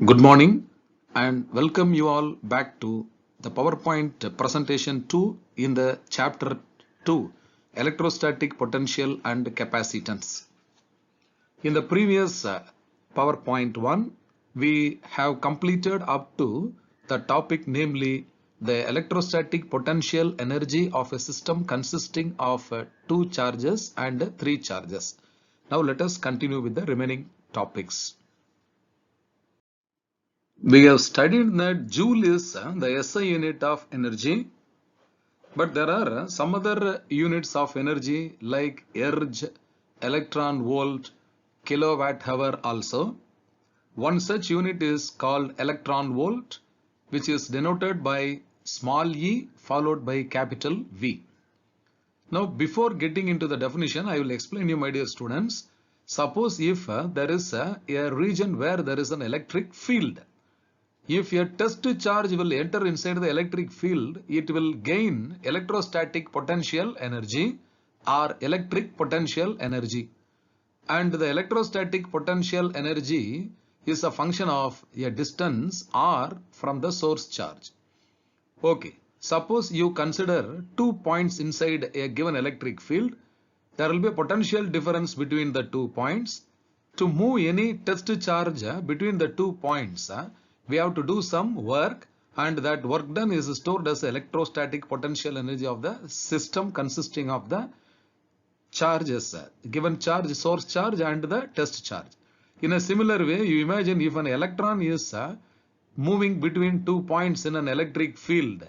Good morning and welcome you all back to the PowerPoint presentation 2 in the chapter 2 electrostatic potential and capacitance. In the previous PowerPoint 1 we have completed up to the topic, namely the electrostatic potential energy of a system consisting of 2 charges and 3 charges. Now let us continue with the remaining topics. We have studied that Joule is the SI unit of energy, but there are some other units of energy like erg, electron volt, kilowatt hour also. One such unit is called electron volt, which is denoted by small e followed by capital V. Now, before getting into the definition, I will explain you, my dear students. Suppose if there is a region where there is an electric field. If a test charge will enter inside the electric field, it will gain electrostatic potential energy or electric potential energy. And the electrostatic potential energy is a function of a distance r from the source charge. Okay, suppose you consider 2 points inside a given electric field. There will be a potential difference between the 2 points. To move any test charge between the 2 points, we have to do some work, and that work done is stored as electrostatic potential energy of the system consisting of the charges, given charge, source charge and the test charge. In a similar way, you imagine if an electron is moving between 2 points in an electric field,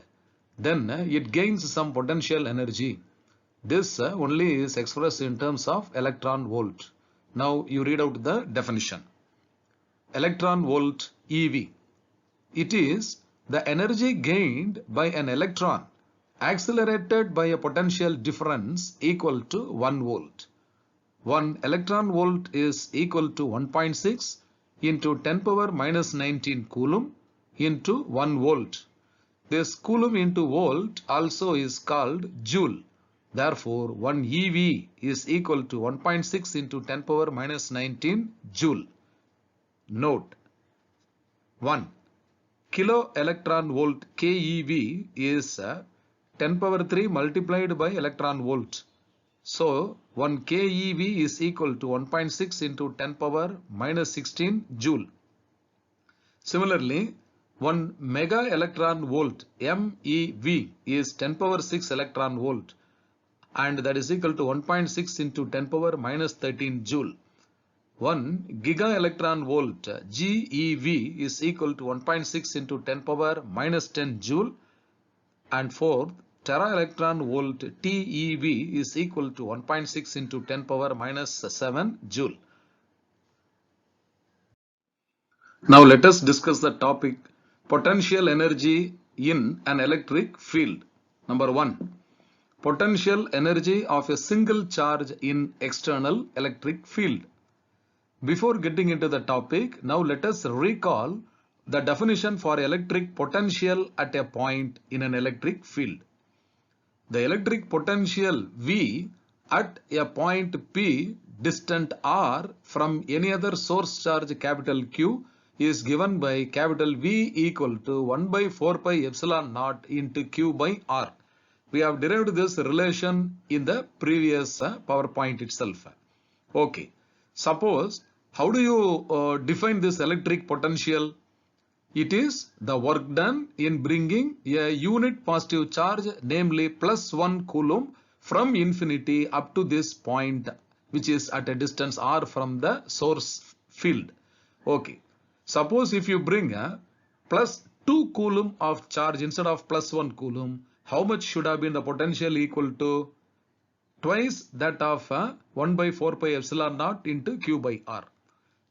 then it gains some potential energy. This only is expressed in terms of electron volt. Now you read out the definition. Electron volt EV. It is the energy gained by an electron accelerated by a potential difference equal to 1 volt. 1 electron volt is equal to 1.6 into 10 power minus 19 coulomb into 1 volt. This coulomb into volt also is called joule. Therefore, 1 EV is equal to 1.6 into 10 power minus 19 joule. Note 1. Kilo electron volt keV is 10 power 3 multiplied by electron volt. So 1 keV is equal to 1.6 into 10 power minus 16 joule. Similarly, 1 mega electron volt MeV is 10 power 6 electron volt, and that is equal to 1.6 into 10 power minus 13 joule. 1 giga electron volt GeV is equal to 1.6 into 10 power minus 10 joule, and 4th tera electron volt TeV is equal to 1.6 into 10 power minus 7 joule. Now let us discuss the topic potential energy in an electric field. Number 1. Potential energy of a single charge in external electric field. Before getting into the topic, now let us recall the definition for electric potential at a point in an electric field. The electric potential V at a point P distant r from any other source charge capital Q is given by capital V equal to 1 by 4 pi epsilon naught into Q by R. We have derived this relation in the previous PowerPoint itself. Okay. Suppose, how do you define this electric potential? It is the work done in bringing a unit positive charge, namely plus 1 coulomb, from infinity up to this point, which is at a distance r from the source field. Okay. Suppose if you bring a plus 2 coulomb of charge instead of plus 1 coulomb, how much should have been the potential? Equal to twice that of 1 by 4 pi epsilon naught into Q by R.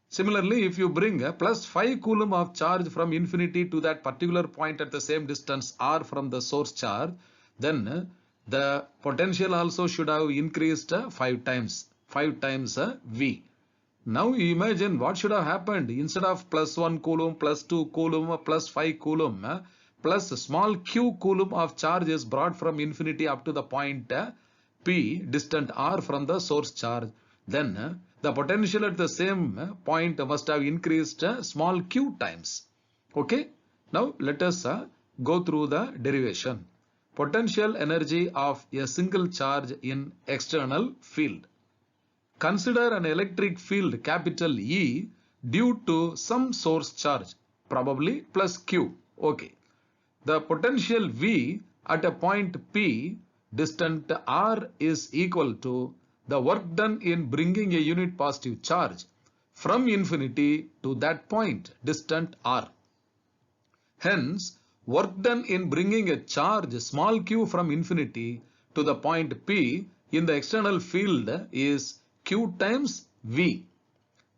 Similarly, if you bring a plus 5 coulomb of charge from infinity to that particular point at the same distance r from the source charge, then the potential also should have increased 5 times V. Now you imagine what should have happened. Instead of plus 1 coulomb, plus 2 coulomb, plus 5 coulomb, plus small q coulomb of charge is brought from infinity up to the point P distant r from the source charge. Then the potential at the same point must have increased small q times. Okay. Now let us go through the derivation. Potential energy of a single charge in external field. Consider an electric field capital E due to some source charge, probably plus Q. Okay. The potential V at a point P distant R is equal to the work done in bringing a unit positive charge from infinity to that point distant R. Hence, work done in bringing a charge small q from infinity to the point P in the external field is Q times V.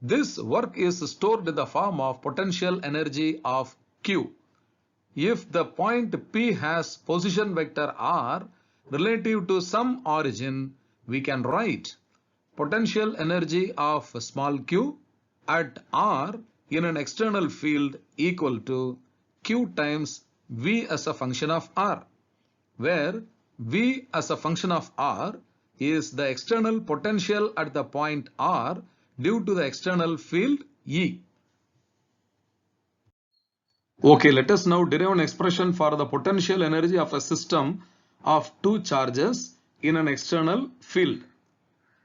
This work is stored in the form of potential energy of Q. If the point P has position vector R relative to some origin, we can write potential energy of small q at R in an external field equal to Q times V as a function of R, where V as a function of R is the external potential at the point R due to the external field E. Okay, let us now derive an expression for the potential energy of a system of two charges in an external field.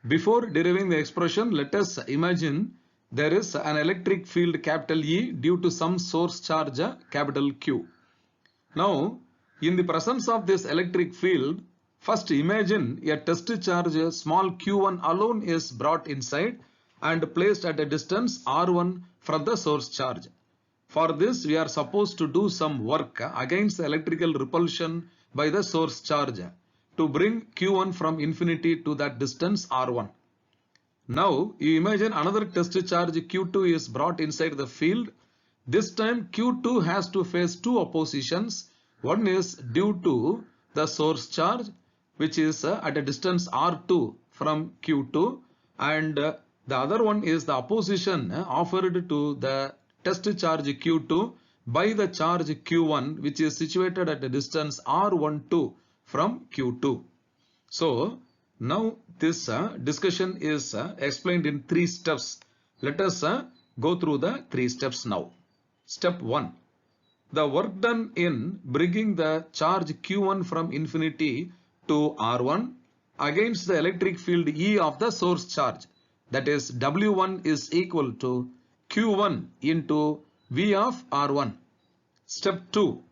Before deriving the expression, let us imagine there is an electric field capital E due to some source charge capital Q. Now, in the presence of this electric field, first imagine a test charge small q1 alone is brought inside and placed at a distance r1 from the source charge. For this, we are supposed to do some work against the electrical repulsion by the source charge to bring q1 from infinity to that distance r1. Now, you imagine another test charge q2 is brought inside the field. This time q2 has to face two oppositions. One is due to the source charge, which is at a distance r2 from q2, and the other one is the opposition offered to the test charge q2 by the charge q1, which is situated at a distance r12 from q2. So now this discussion is explained in 3 steps. Let us go through the 3 steps now. Step 1. The work done in bringing the charge q1 from infinity to r1 against the electric field E of the source charge, that is W1 is equal to q1 into V of r1. Step 2.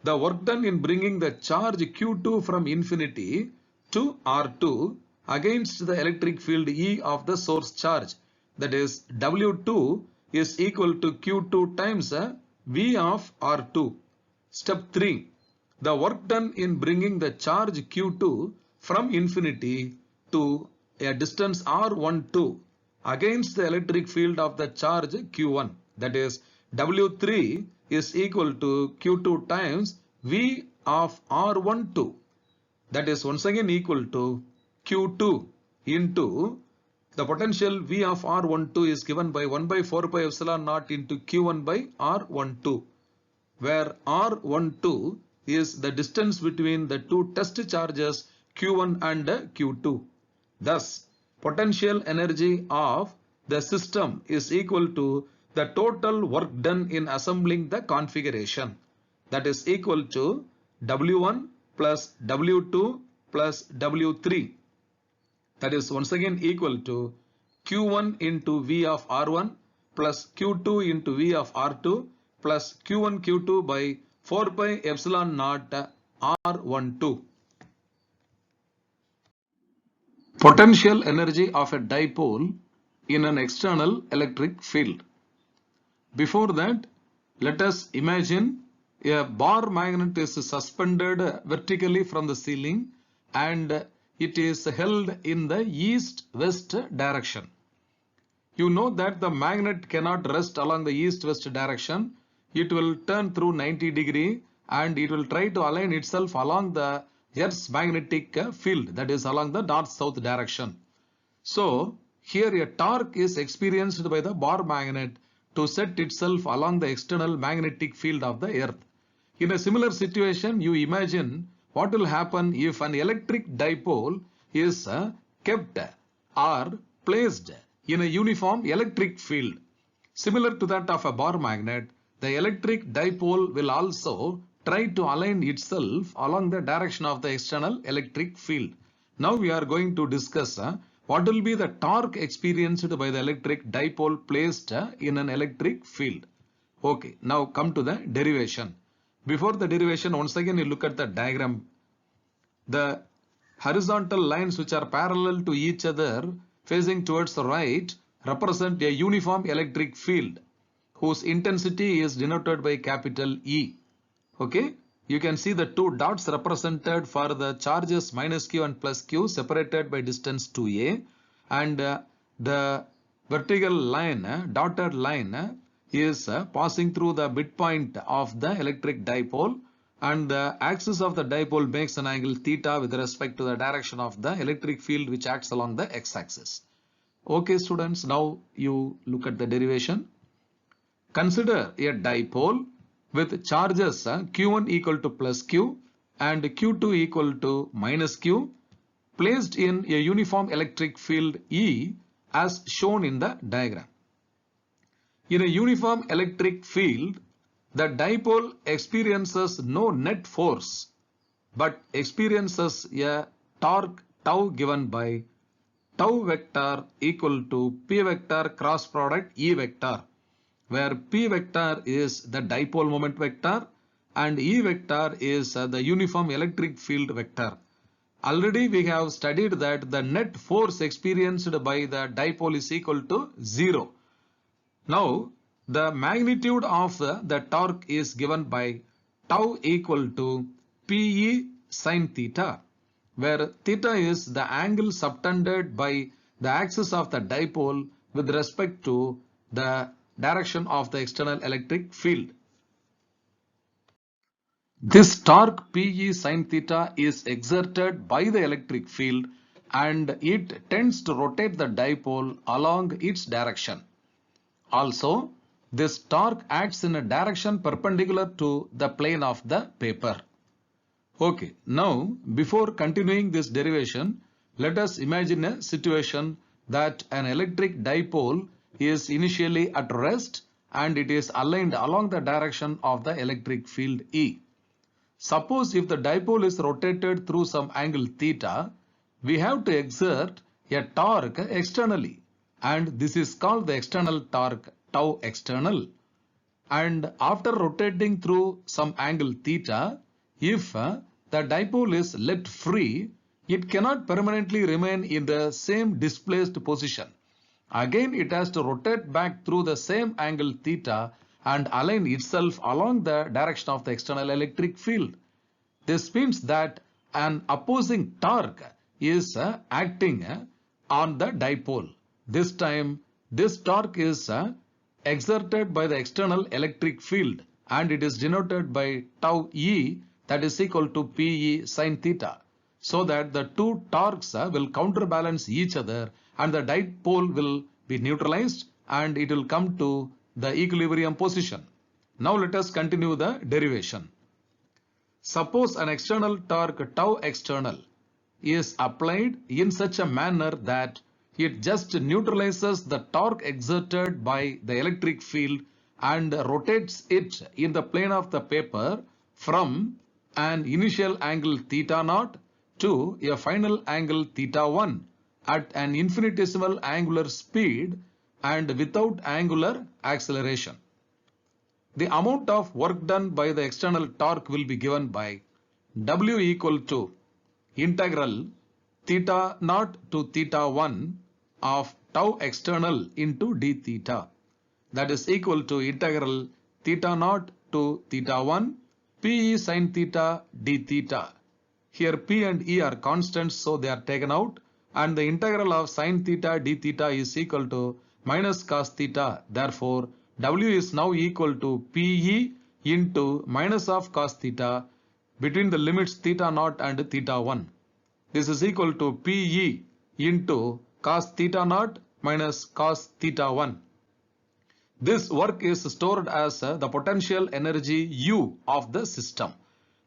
The work done in bringing the charge q2 from infinity to r2 against the electric field E of the source charge, that is W2 is equal to q2 times V of r2. Step 3. The work done in bringing the charge q2 from infinity to a distance r12 against the electric field of the charge q1, that is W3 is equal to q2 times V of r12, that is once again equal to q2 into the potential V of r12 is given by 1 by 4 pi epsilon naught into q1 by r12, where r12 is the distance between the two test charges q1 and q2. Thus, potential energy of the system is equal to the total work done in assembling the configuration, that is equal to W1 plus W2 plus W3. That is once again equal to q1 into V of r1 plus q2 into V of r2 plus q1 q2 by 4 pi epsilon naught r12. Potential energy of a dipole in an external electric field. Before that, let us imagine a bar magnet is suspended vertically from the ceiling and it is held in the east-west direction. You know that the magnet cannot rest along the east-west direction. It will turn through 90 degree and it will try to align itself along the Earth's magnetic field, that is along the north-south direction. So here a torque is experienced by the bar magnet to set itself along the external magnetic field of the Earth. In a similar situation, you imagine what will happen if an electric dipole is kept or placed in a uniform electric field. Similar to that of a bar magnet, the electric dipole will also try to align itself along the direction of the external electric field. Now we are going to discuss what will be the torque experienced by the electric dipole placed in an electric field. Okay, now come to the derivation. Before the derivation, once again you look at the diagram. The horizontal lines which are parallel to each other facing towards the right represent a uniform electric field whose intensity is denoted by capital E. Okay, you can see the two dots represented for the charges minus q and plus q separated by distance 2a, and the vertical line, dotted line is passing through the midpoint of the electric dipole, and the axis of the dipole makes an angle theta with respect to the direction of the electric field which acts along the x-axis. Okay students, now you look at the derivation. Consider a dipole with charges q1 equal to plus q and q2 equal to minus q placed in a uniform electric field E as shown in the diagram. In a uniform electric field, the dipole experiences no net force but experiences a torque tau given by tau vector equal to p vector cross product E vector, where p vector is the dipole moment vector and E vector is the uniform electric field vector. Already we have studied that the net force experienced by the dipole is equal to 0. Now the magnitude of the torque is given by tau equal to Pe sin theta, where theta is the angle subtended by the axis of the dipole with respect to the direction of the external electric field. This torque Pe sin theta is exerted by the electric field and it tends to rotate the dipole along its direction. Also, this torque acts in a direction perpendicular to the plane of the paper. Okay, now before continuing this derivation, let us imagine a situation that an electric dipole is initially at rest and it is aligned along the direction of the electric field E. Suppose if the dipole is rotated through some angle theta, we have to exert a torque externally, and this is called the external torque tau external. And after rotating through some angle theta, if the dipole is let free, it cannot permanently remain in the same displaced position. Again it has to rotate back through the same angle theta and align itself along the direction of the external electric field. This means that an opposing torque is acting on the dipole. This time this torque is exerted by the external electric field and it is denoted by tau E, that is equal to Pe sin theta, so that the two torques will counterbalance each other and the dipole will be neutralized and it will come to the equilibrium position. Now let us continue the derivation. Suppose an external torque tau external is applied in such a manner that it just neutralizes the torque exerted by the electric field and rotates it in the plane of the paper from an initial angle theta naught to a final angle theta 1 at an infinitesimal angular speed and without angular acceleration. The amount of work done by the external torque will be given by W equal to integral theta naught to theta 1 of tau external into d theta, that is equal to integral theta naught to theta 1 Pe sin theta d theta. Here P and E are constants, so they are taken out, and the integral of sin theta d theta is equal to minus cos theta. Therefore, W is now equal to Pe into minus of cos theta between the limits theta naught and theta 1. This is equal to Pe into cos theta naught minus cos theta 1. This work is stored as the potential energy U of the system.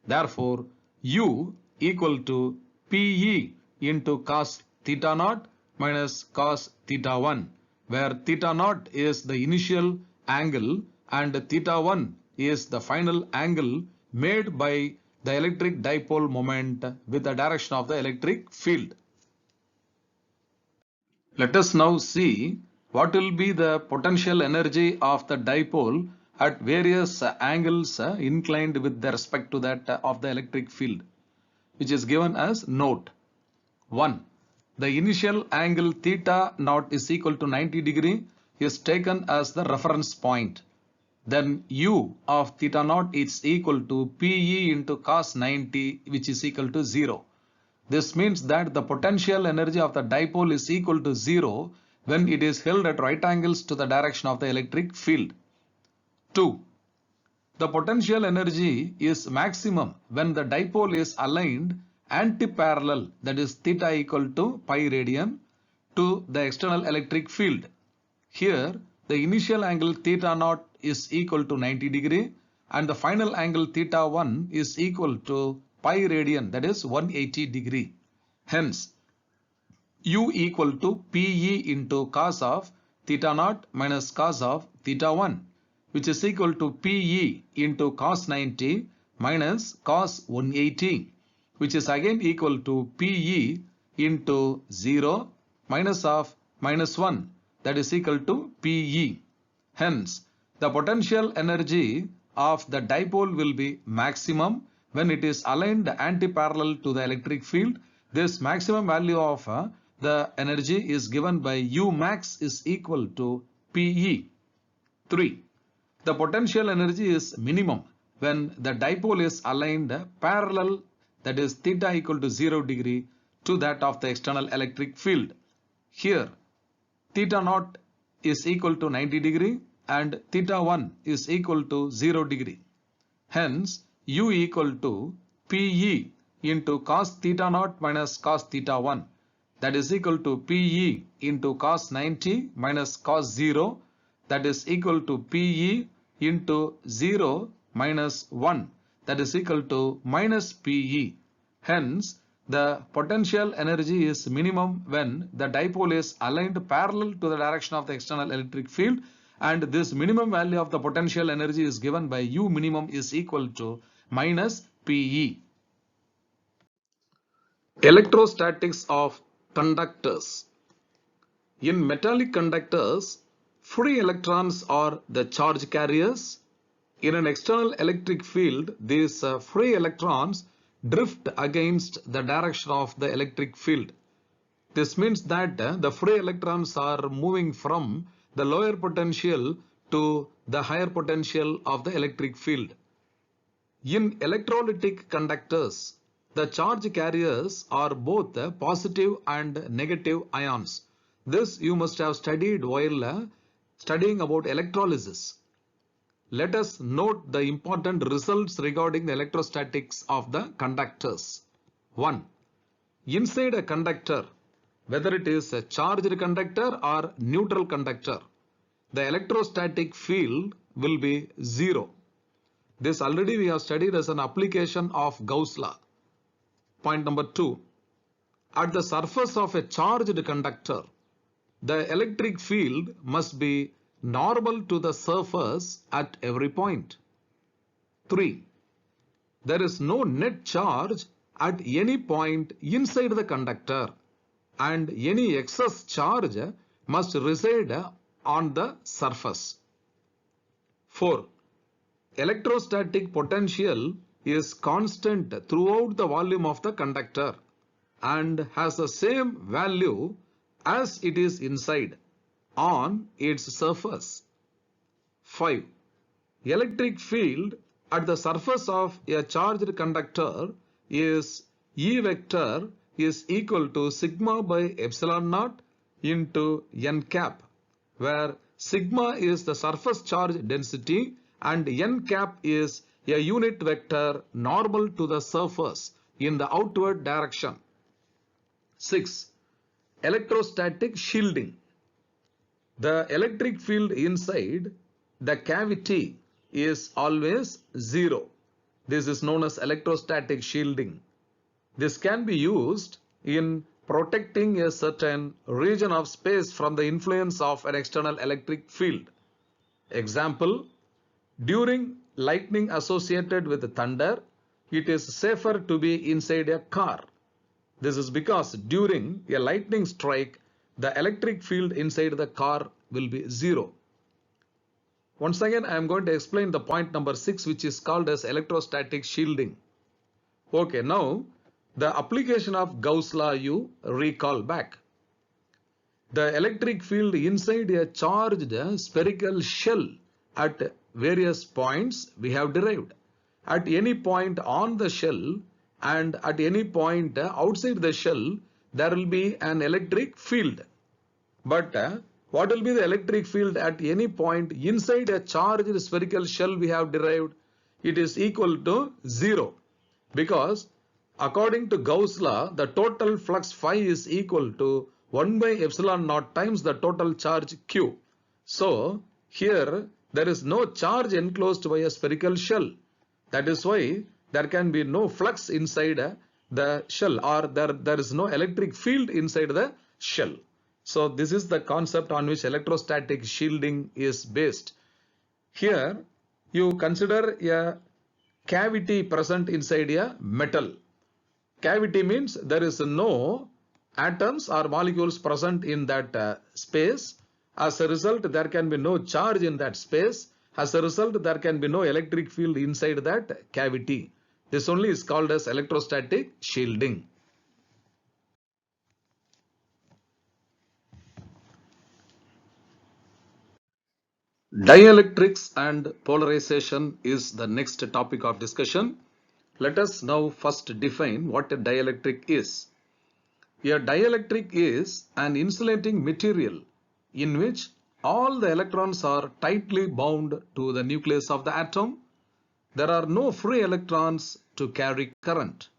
Therefore, U equal to Pe into cos theta naught minus cos theta 1. where theta naught is the initial angle and theta 1 is the final angle made by the electric dipole moment with the direction of the electric field. Let us now see what will be the potential energy of the dipole at various angles inclined with respect to that of the electric field, which is given as note. 1. The initial angle theta naught is equal to 90 degree is taken as the reference point. Then u of theta naught is equal to Pe into cos 90, which is equal to 0. This means that the potential energy of the dipole is equal to 0 when it is held at right angles to the direction of the electric field. 2. The potential energy is maximum when the dipole is aligned antiparallel, that is theta equal to pi radian, to the external electric field. Here the initial angle theta naught is equal to 90 degree and the final angle theta 1 is equal to pi radian, that is 180 degree. Hence u equal to Pe into cos of theta naught minus cos of theta 1, which is equal to Pe into cos 90 minus cos 180, which is again equal to Pe into 0 minus of minus 1, that is equal to Pe. Hence, the potential energy of the dipole will be maximum when it is aligned antiparallel to the electric field. This maximum value of the energy is given by U max is equal to Pe. 3. The potential energy is minimum when the dipole is aligned parallel, that is theta equal to 0 degree to that of the external electric field. Here theta naught is equal to 90 degree and theta 1 is equal to 0 degree. Hence u equal to Pe into cos theta naught minus cos theta 1, that is equal to Pe into cos 90 minus cos 0, that is equal to Pe into 0 minus 1, that is equal to minus Pe. Hence the potential energy is minimum when the dipole is aligned parallel to the direction of the external electric field, and this minimum value of the potential energy is given by U minimum is equal to minus Pe. Electrostatics of conductors. In metallic conductors, free electrons are the charge carriers. In an external electric field, these free electrons drift against the direction of the electric field. This means that the free electrons are moving from the lower potential to the higher potential of the electric field. In electrolytic conductors, the charge carriers are both positive and negative ions. This you must have studied while studying about electrolysis. Let us note the important results regarding the electrostatics of the conductors. 1. Inside a conductor, whether it is a charged conductor or neutral conductor, the electrostatic field will be 0. This already we have studied as an application of Gauss law. Point number 2. At the surface of a charged conductor, the electric field must be normal to the surface at every point. 3. There is no net charge at any point inside the conductor, and any excess charge must reside on the surface. 4. Electrostatic potential is constant throughout the volume of the conductor and has the same value as it is inside on its surface. 5. Electric field at the surface of a charged conductor is E vector is equal to sigma by epsilon naught into n cap, where sigma is the surface charge density and n cap is a unit vector normal to the surface in the outward direction. 6. Electrostatic shielding. The electric field inside the cavity is always 0. This is known as electrostatic shielding. This can be used in protecting a certain region of space from the influence of an external electric field. Example, during lightning associated with thunder, it is safer to be inside a car. This is because during a lightning strike, the electric field inside the car will be zero. Once again, I am going to explain the point number 6, which is called as electrostatic shielding. Okay, now the application of Gauss law you recall back. The electric field inside a charged spherical shell at various points we have derived. At any point on the shell and at any point outside the shell, there will be an electric field. But what will be the electric field at any point inside a charged spherical shell we have derived? It is equal to 0, because according to Gauss law, the total flux phi is equal to 1 by epsilon naught times the total charge q. So here there is no charge enclosed by a spherical shell. That is why there can be no flux inside the shell, or there is no electric field inside the shell. So this is the concept on which electrostatic shielding is based. Here you consider a cavity present inside a metal. Cavity means there is no atoms or molecules present in that space. As a result, there can be no charge in that space. As a result, there can be no electric field inside that cavity. This only is called as electrostatic shielding. Dielectrics and polarization is the next topic of discussion. Let us now first define what a dielectric is. A dielectric is an insulating material in which all the electrons are tightly bound to the nucleus of the atom. There are no free electrons to carry current.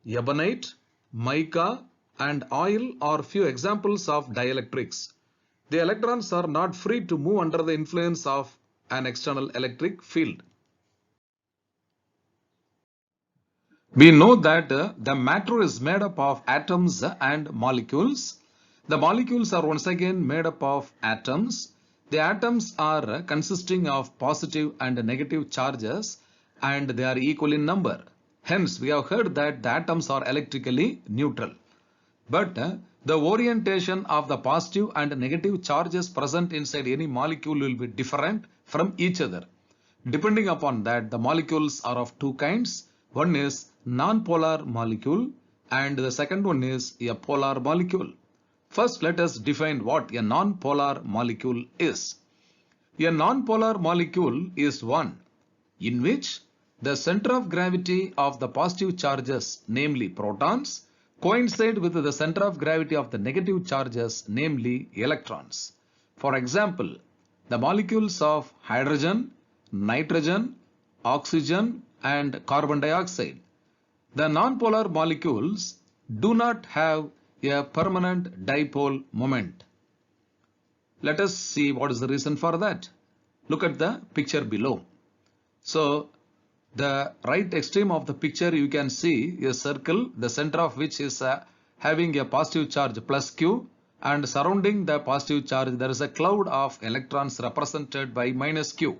Ebonite, mica, and oil are few examples of dielectrics. The electrons are not free to move under the influence of an external electric field. We know that the matter is made up of atoms and molecules. The molecules are once again made up of atoms. The atoms are consisting of positive and negative charges, and they are equal in number. Hence, we have heard that the atoms are electrically neutral. But the orientation of the positive and negative charges present inside any molecule will be different from each other. Depending upon that, the molecules are of two kinds. One is non-polar molecule and the second one is a polar molecule. First, let us define what a non-polar molecule is. A non-polar molecule is one in which the center of gravity of the positive charges, namely protons, coincide with the center of gravity of the negative charges, namely electrons. For example, the molecules of hydrogen, nitrogen, oxygen, and carbon dioxide. The nonpolar molecules do not have a permanent dipole moment. Let us see what is the reason for that. Look at the picture below. So, the right extreme of the picture you can see a circle, the center of which is having a positive charge plus q, and surrounding the positive charge there is a cloud of electrons represented by minus q.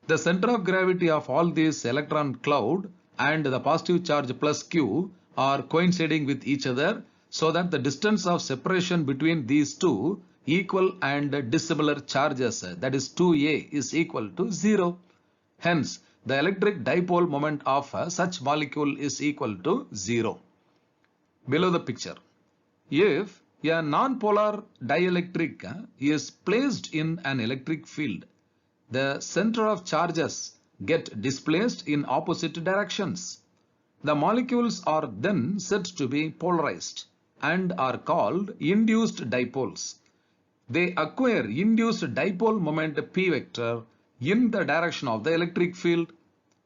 The center of gravity of all these electron cloud and the positive charge plus q are coinciding with each other, so that the distance of separation between these two equal and dissimilar charges, that is 2a, is equal to 0. Hence, the electric dipole moment of such molecule is equal to 0. Below the picture, if a non-polar dielectric is placed in an electric field, the center of charges get displaced in opposite directions. The molecules are then said to be polarized and are called induced dipoles. They acquire induced dipole moment p vector in the direction of the electric field.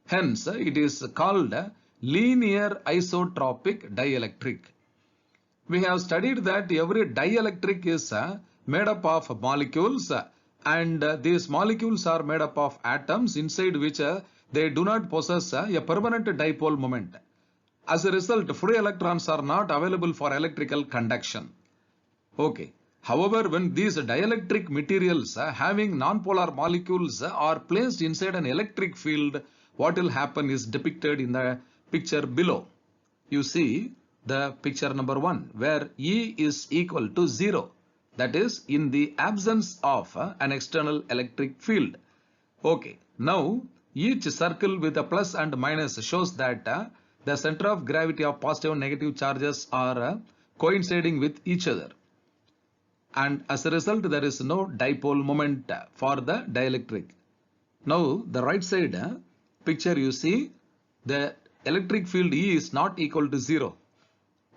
Hence, it is called linear isotropic dielectric. We have studied that every dielectric is made up of molecules, and these molecules are made up of atoms inside which they do not possess a permanent dipole moment. As a result, free electrons are not available for electrical conduction. Okay. However, when these dielectric materials having nonpolar molecules are placed inside an electric field, what will happen is depicted in the picture below. You see the picture number 1 where E is equal to 0. That is in the absence of an external electric field. Okay. Now each circle with a plus and minus shows that the center of gravity of positive and negative charges are coinciding with each other. And as a result, there is no dipole moment for the dielectric. Now the right side picture, you see the electric field E is not equal to 0.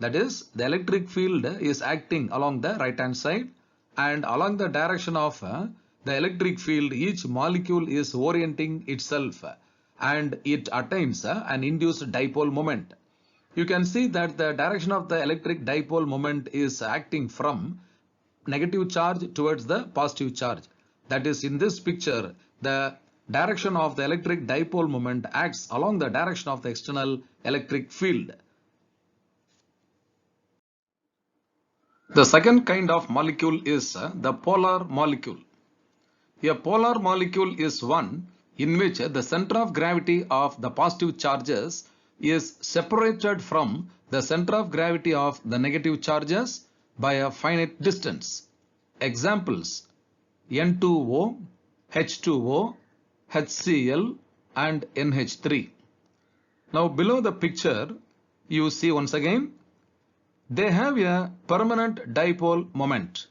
That is, the electric field is acting along the right hand side, and along the direction of the electric field each molecule is orienting itself and it attains an induced dipole moment. You can see that the direction of the electric dipole moment is acting from negative charge towards the positive charge. That is, in this picture, the direction of the electric dipole moment acts along the direction of the external electric field. The second kind of molecule is the polar molecule. A polar molecule is one in which the center of gravity of the positive charges is separated from the center of gravity of the negative charges by a finite distance. Examples: N2O, H2O, HCl and NH3. Now below the picture you see once again they have a permanent dipole moment.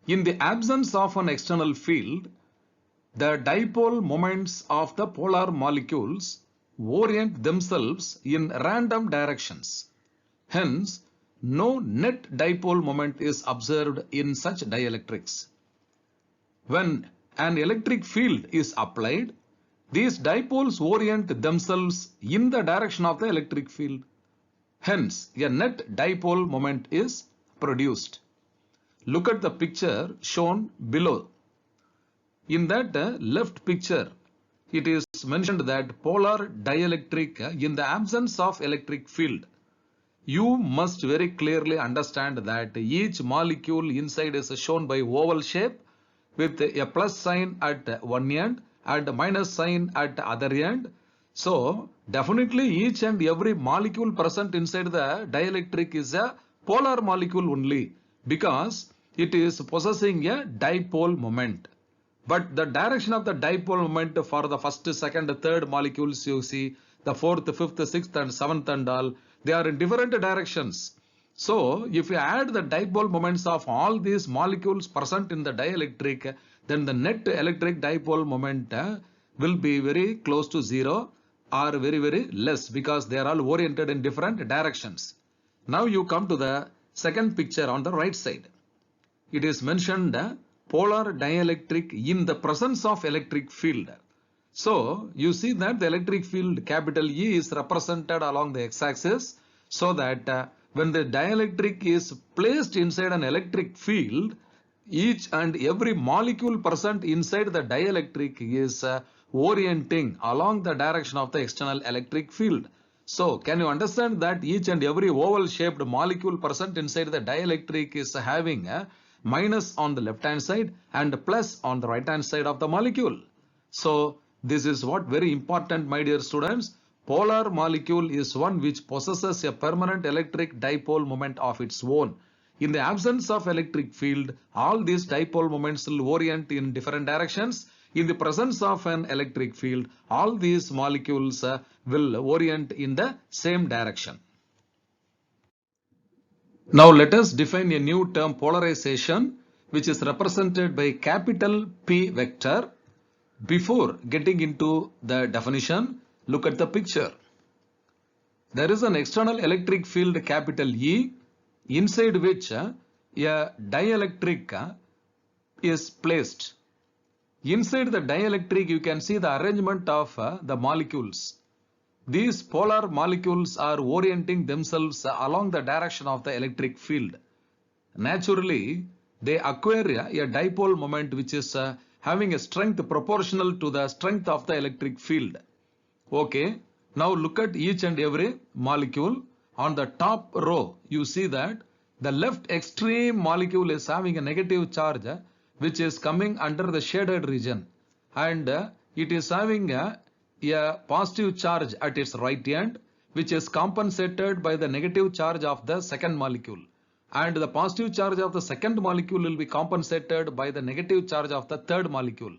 In the absence of an external field, the dipole moments of the polar molecules orient themselves in random directions. Hence, no net dipole moment is observed in such dielectrics. When an electric field is applied, these dipoles orient themselves in the direction of the electric field. Hence, a net dipole moment is produced. Look at the picture shown below. In that left picture, it is mentioned that polar dielectric in the absence of electric field. You must very clearly understand that each molecule inside is shown by oval shape with a plus sign at one end and minus sign at other end. So definitely each and every molecule present inside the dielectric is a polar molecule only, because it is possessing a dipole moment. But the direction of the dipole moment for the first, second, third molecules, you see the fourth, fifth, sixth and seventh and all, they are in different directions. So if you add the dipole moments of all these molecules present in the dielectric, then the net electric dipole moment will be very close to 0 or very less, because they are all oriented in different directions. Now you come to the second picture on the right side. It is mentioned polar dielectric in the presence of electric field. So you see that the electric field capital E is represented along the x-axis, so that when the dielectric is placed inside an electric field, each and every molecule present inside the dielectric is orienting along the direction of the external electric field. So can you understand that each and every oval shaped molecule present inside the dielectric is having a minus on the left hand side and plus on the right hand side of the molecule? So this is what very important, my dear students. Polar molecule is one which possesses a permanent electric dipole moment of its own. In the absence of electric field, all these dipole moments will orient in different directions. In the presence of an electric field, all these molecules will orient in the same direction. Now let us define a new term, polarization, which is represented by capital P vector. Before getting into the definition, look at the picture. There is an external electric field capital E, inside which a dielectric is placed. Inside the dielectric, you can see the arrangement of the molecules. These polar molecules are orienting themselves along the direction of the electric field. Naturally, they acquire a dipole moment which is having a strength proportional to the strength of the electric field. Okay, Now look at each and every molecule. On the top row, you see that the left extreme molecule is having a negative charge which is coming under the shaded region, and it is having a positive charge at its right end, which is compensated by the negative charge of the second molecule, and the positive charge of the second molecule will be compensated by the negative charge of the third molecule,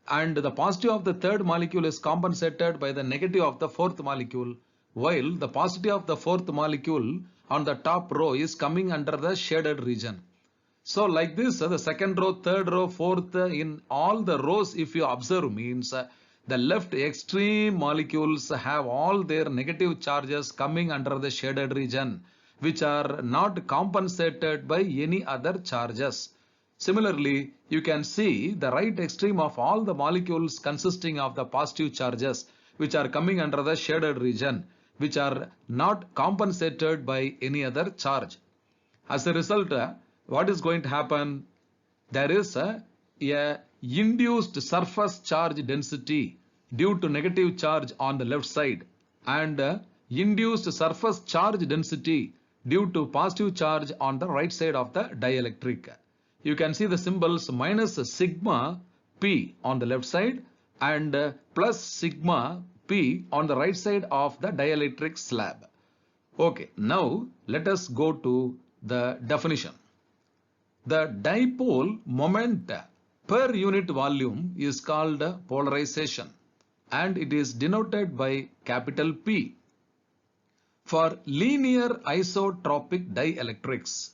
and the positive of the third molecule is compensated by the negative of the fourth molecule, while the positive of the fourth molecule on the top row is coming under the shaded region. So like this, the second row, third row, fourth, in all the rows, if you observe, means the left extreme molecules have all their negative charges coming under the shaded region, which are not compensated by any other charges. Similarly, you can see the right extreme of all the molecules consisting of the positive charges, which are coming under the shaded region, which are not compensated by any other charge. As a result, what is going to happen? There is a induced surface charge density due to negative charge on the left side, and induced surface charge density due to positive charge on the right side of the dielectric. You can see the symbols minus sigma P on the left side and plus sigma P on the right side of the dielectric slab. Okay, now let us go to the definition. The dipole moment per unit volume is called polarization, and it is denoted by capital P. For linear isotropic dielectrics,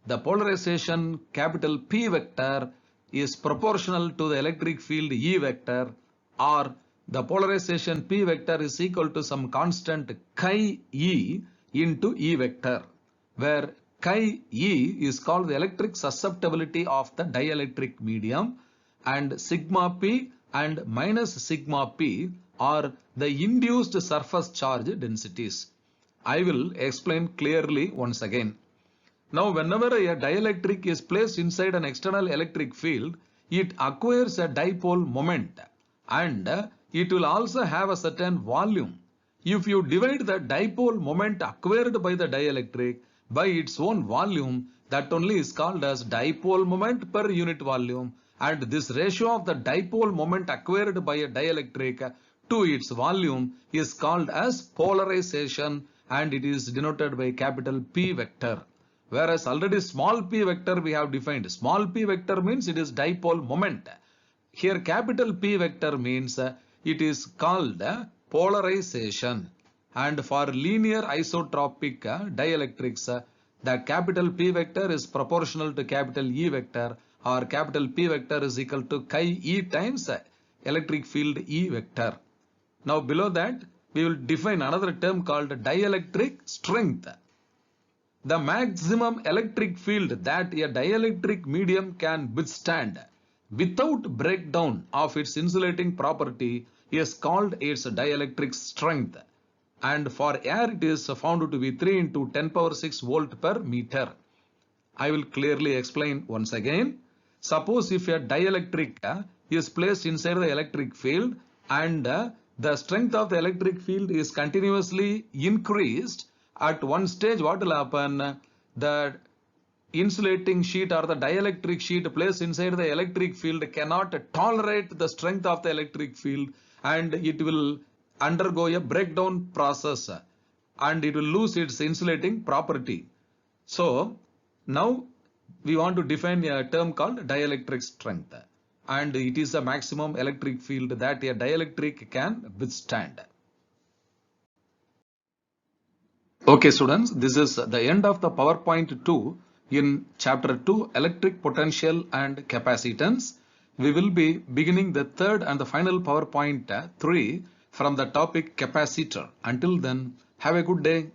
the polarization capital P vector is proportional to the electric field E vector, or the polarization P vector is equal to some constant chi E into E vector, where chi E is called the electric susceptibility of the dielectric medium, and sigma P and minus sigma P are the induced surface charge densities. I will explain clearly once again. Now, whenever a dielectric is placed inside an external electric field, it acquires a dipole moment, and it will also have a certain volume. If you divide the dipole moment acquired by the dielectric by its own volume, that only is called as dipole moment per unit volume, and this ratio of the dipole moment acquired by a dielectric to its volume is called as polarization, and it is denoted by capital P vector. Whereas already small p vector we have defined. Small p vector means it is dipole moment. Here capital P vector means it is called polarization. And for linear isotropic dielectrics, the capital P vector is proportional to capital E vector, or capital P vector is equal to chi E times electric field E vector. Now below that we will define another term called dielectric strength. The maximum electric field that a dielectric medium can withstand without breakdown of its insulating property is called its dielectric strength. And for air it is found to be 3 into 10 power 6 volt per meter. I will clearly explain once again. Suppose if a dielectric is placed inside the electric field, and the strength of the electric field is continuously increased, at one stage what will happen? The insulating sheet or the dielectric sheet placed inside the electric field cannot tolerate the strength of the electric field, and it will undergo a breakdown process, and it will lose its insulating property. So now we want to define a term called dielectric strength, and it is a maximum electric field that a dielectric can withstand. Okay students, this is the end of the PowerPoint 2 in chapter 2, electric potential and capacitance. We will be beginning the third and the final PowerPoint 3 from the topic capacitor. Until then, have a good day.